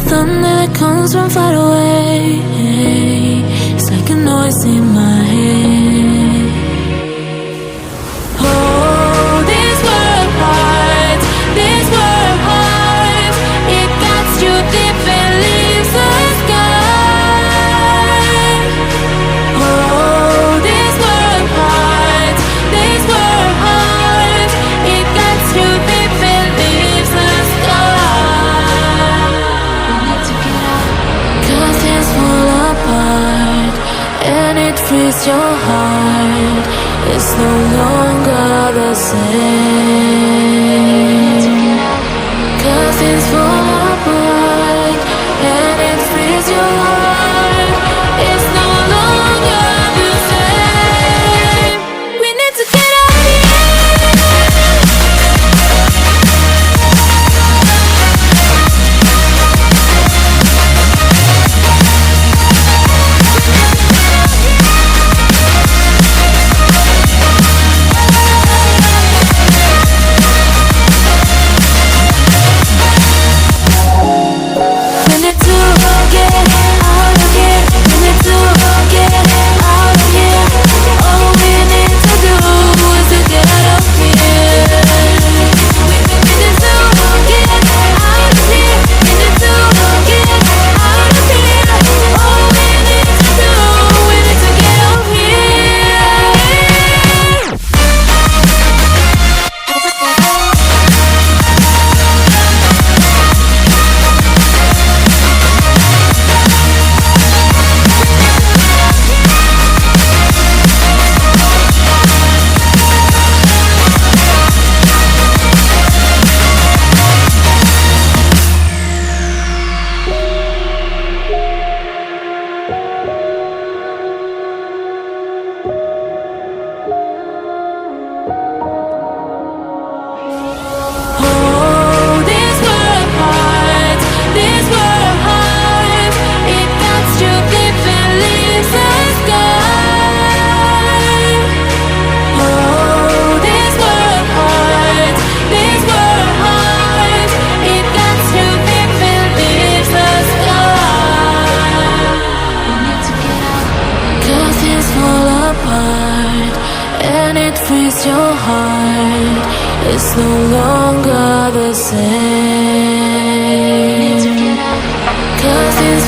thunder that comes from far away. It's like a noise in my head. Oh, this world heart, this world heart, it cuts you deep and leaves the sky. Oh, this world heart, this world heart, it cuts you deep and leaves the sky. We need to get out, 'cause things fall apart and it frees your heart. It's no longer the same. 'Cause things fall apart and it frees your heart. It's no longer the same. We need to get out of your heart. It's no longer the same. 'Cause it's